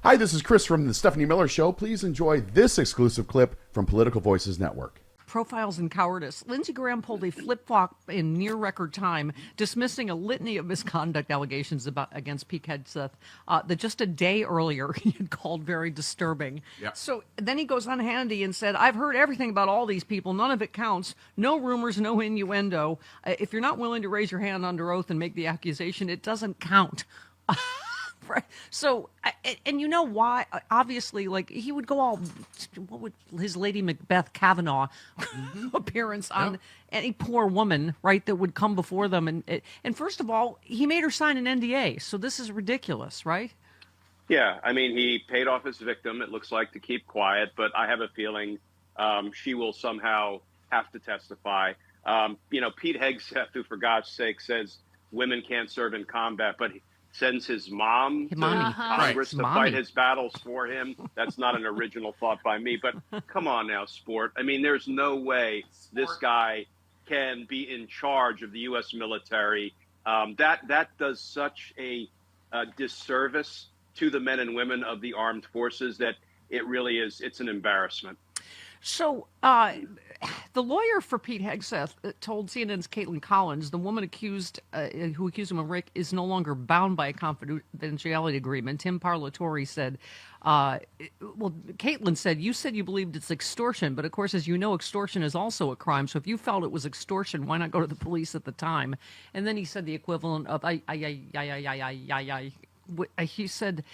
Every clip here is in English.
Hi, this is Chris from the Stephanie Miller Show. Please enjoy this exclusive clip from Political Voices Network. Profiles in cowardice. Lindsey Graham pulled a flip-flop in near record time, dismissing a litany of misconduct allegations against Pete Hegseth that just a day earlier he had called very disturbing. Yep. So then he goes on Hannity and said, I've heard everything about all these people. None of it counts. No rumors, no innuendo. If you're not willing to raise your hand under oath and make the accusation, it doesn't count. Right. So, and you know why? Obviously, like he would go all, what would his Lady Macbeth Kavanaugh appearance on any poor woman, right? That would come before them, and first of all, he made her sign an NDA. So this is ridiculous, right? Yeah, I mean, he paid off his victim. It looks like to keep quiet, but I have a feeling she will somehow have to testify. Pete Hegseth, who for God's sake says women can't serve in combat, but sends his mom to Congress to fight his battles for him. That's not an original thought by me, but come on now, sport. I mean, there's no way this guy can be in charge of the U.S. military. That does such a disservice to the men and women of the armed forces that it really is. It's an embarrassment. So the lawyer for Pete Hegseth told CNN's Caitlin Collins the woman who accused him of rape is no longer bound by a confidentiality agreement. Tim Parlatore said, Caitlin said, you said you believed it's extortion, but of course, as you know, extortion is also a crime. So if you felt it was extortion, why not go to the police at the time? And then he said the equivalent of, he said,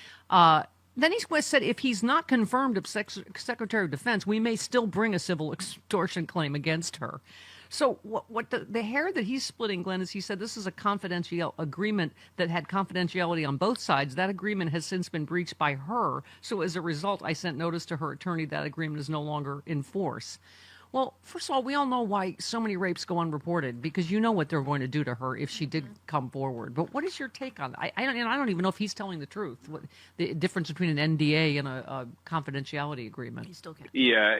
then he said, if he's not confirmed as Secretary of Defense, we may still bring a civil extortion claim against her. So what the hair that he's splitting, Glenn, is he said this is a confidential agreement that had confidentiality on both sides. That agreement has since been breached by her. So as a result, I sent notice to her attorney that agreement is no longer in force. Well, first of all, we all know why so many rapes go unreported, because you know what they're going to do to her if she did come forward. But what is your take on that? I don't even know if he's telling the truth. What the difference between an NDA and a confidentiality agreement? He still can't. Yeah,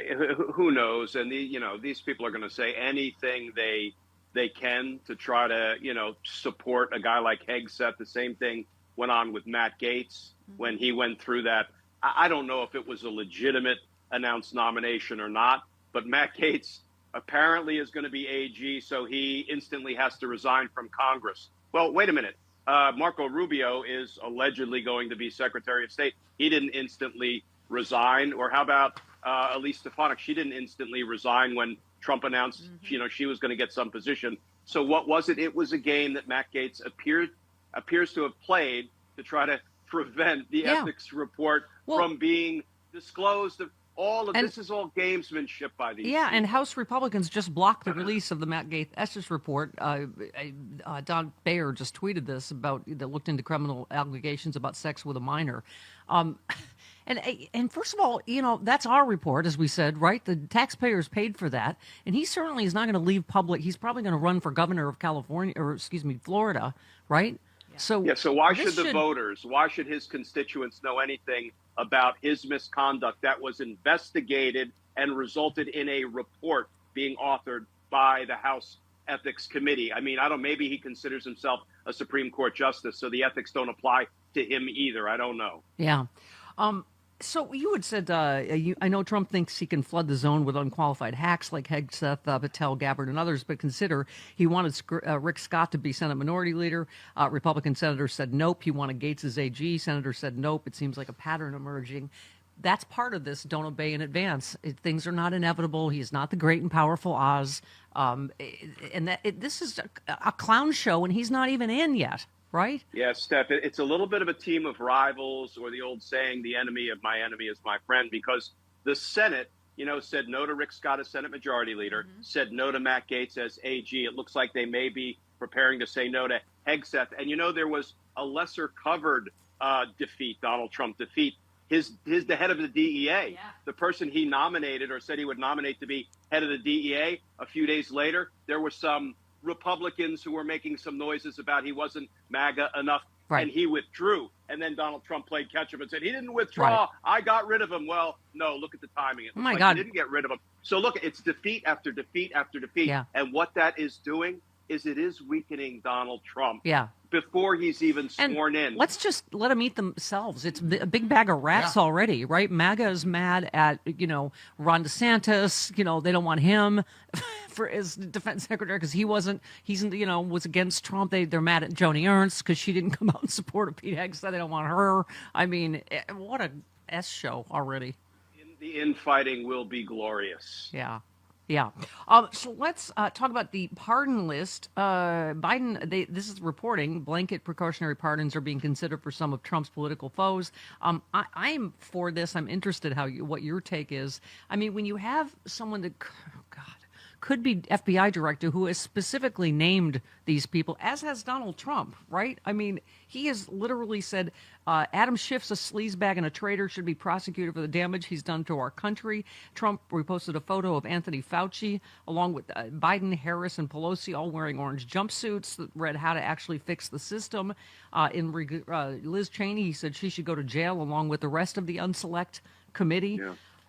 who knows? And these people are going to say anything they can to try to support a guy like Hegseth. The same thing went on with Matt Gaetz when he went through that. I don't know if it was a legitimate announced nomination or not. But Matt Gaetz apparently is going to be AG, so he instantly has to resign from Congress. Well, wait a minute. Marco Rubio is allegedly going to be Secretary of State. He didn't instantly resign. Or how about Elise Stefanik? She didn't instantly resign when Trump announced, she was going to get some position. So what was it? It was a game that Matt Gaetz appears to have played to try to prevent the ethics report from being disclosed. This is all gamesmanship by these people. And House Republicans just blocked the release of the Matt Gaetz Estes report. Don Bayer just tweeted this that looked into criminal allegations about sex with a minor. And first of all, that's our report, as we said, right? The taxpayers paid for that. And he certainly is not going to leave public. He's probably going to run for governor of Florida, right? So why should the voters, why should his constituents know anything about his misconduct that was investigated and resulted in a report being authored by the House Ethics Committee? I mean, maybe he considers himself a Supreme Court justice, so the ethics don't apply to him either. I don't know. Yeah. So you had said, I know Trump thinks he can flood the zone with unqualified hacks like Hegseth, Patel, Gabbard, and others, but consider he wanted Rick Scott to be Senate Minority Leader. Republican senators said nope. He wanted Gaetz as AG. Senators said nope. It seems like a pattern emerging. That's part of this. Don't obey in advance. Things are not inevitable. He's not the great and powerful Oz. This is a clown show, and he's not even in yet. Right? Yeah, Steph, it's a little bit of a team of rivals, or the old saying, the enemy of my enemy is my friend, because the Senate, said no to Rick Scott as Senate Majority Leader, said no to Matt Gaetz as AG. It looks like they may be preparing to say no to Hegseth. And, there was a lesser covered defeat, Donald Trump defeat. The head of the DEA, the person he nominated or said he would nominate to be head of the DEA, a few days later, there were some Republicans who were making some noises about he wasn't MAGA enough, and he withdrew. And then Donald Trump played catch up and said, he didn't withdraw. I got rid of him. Well, no, look at the timing. It looks like he didn't get rid of him. So look, it's defeat after defeat after defeat. Yeah. And what that is doing is it is weakening Donald Trump before he's even sworn in. Let's just let them eat themselves. It's a big bag of rats already, right? MAGA is mad at, Ron DeSantis. They don't want him as defense secretary because was against Trump. They're mad at Joni Ernst because she didn't come out in support of Pete Hegseth. They don't want her. I mean, what a S show already. The infighting will be glorious. Yeah. Yeah. So let's talk about the pardon list. Biden, this is reporting, blanket precautionary pardons are being considered for some of Trump's political foes. I'm for this. I'm interested what your take is. I mean, when you have someone that, could be FBI director who has specifically named these people, as has Donald Trump, right? I mean, he has literally said Adam Schiff's a sleazebag and a traitor, should be prosecuted for the damage he's done to our country. Trump reposted a photo of Anthony Fauci along with Biden, Harris, and Pelosi all wearing orange jumpsuits that read how to actually fix the system. Liz Cheney, he said she should go to jail along with the rest of the unselect committee.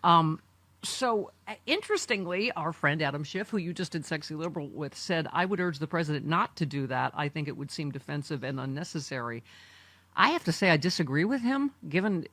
Yeah. So, interestingly, our friend Adam Schiff, who you just did Sexy Liberal with, said, I would urge the president not to do that. I think it would seem defensive and unnecessary. I have to say I disagree with him, given,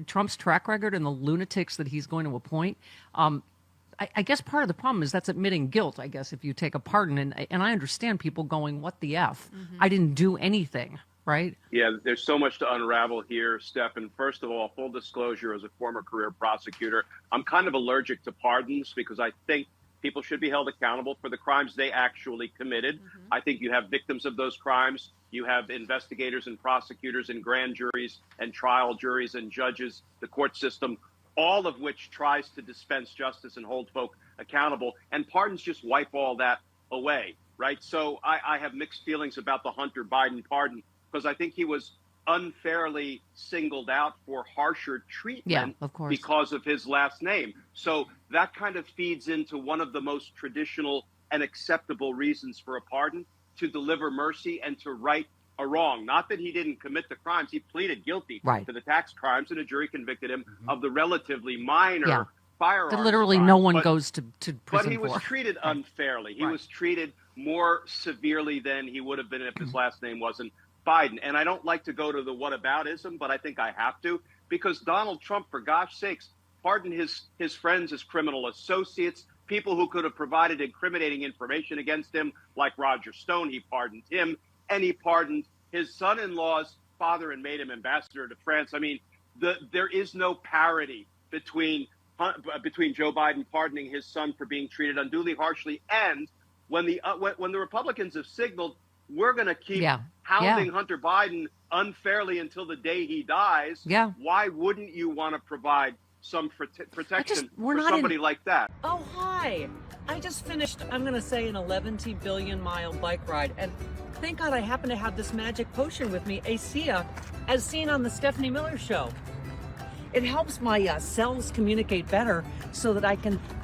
Trump's track record and the lunatics that he's going to appoint. I guess part of the problem is that's admitting guilt, I guess, if you take a pardon. And I understand people going, what the F? Mm-hmm. I didn't do anything. Right? Yeah, there's so much to unravel here, Stephan. First of all, full disclosure, as a former career prosecutor, I'm kind of allergic to pardons because I think people should be held accountable for the crimes they actually committed. Mm-hmm. I think you have victims of those crimes. You have investigators and prosecutors and grand juries and trial juries and judges, the court system, all of which tries to dispense justice and hold folk accountable. And pardons just wipe all that away, right? So I have mixed feelings about the Hunter Biden pardon, because I think he was unfairly singled out for harsher treatment because of his last name. So that kind of feeds into one of the most traditional and acceptable reasons for a pardon, to deliver mercy and to right a wrong. Not that he didn't commit the crimes. He pleaded guilty to the tax crimes, and a jury convicted him of the relatively minor firearms that literally crime. no one goes to prison for. But he was treated unfairly. He was treated more severely than he would have been if his last name wasn't Biden. And I don't like to go to the whataboutism, but I think I have to, because Donald Trump, for gosh sakes, pardoned his friends, his criminal associates, people who could have provided incriminating information against him, like Roger Stone. He pardoned him, and he pardoned his son-in-law's father and made him ambassador to France. I mean, there is no parity between Joe Biden pardoning his son for being treated unduly harshly, and when the Republicans have signaled, we're going to keep hounding Hunter Biden unfairly until the day he dies. Yeah. Why wouldn't you want to provide some protection for somebody like that? Oh, hi. I just finished, I'm going to say, an 11 billion mile bike ride. And thank God I happen to have this magic potion with me, ASEA, as seen on the Stephanie Miller Show. It helps my cells communicate better so that I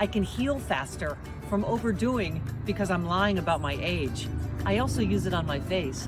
can heal faster from overdoing because I'm lying about my age. I also use it on my face.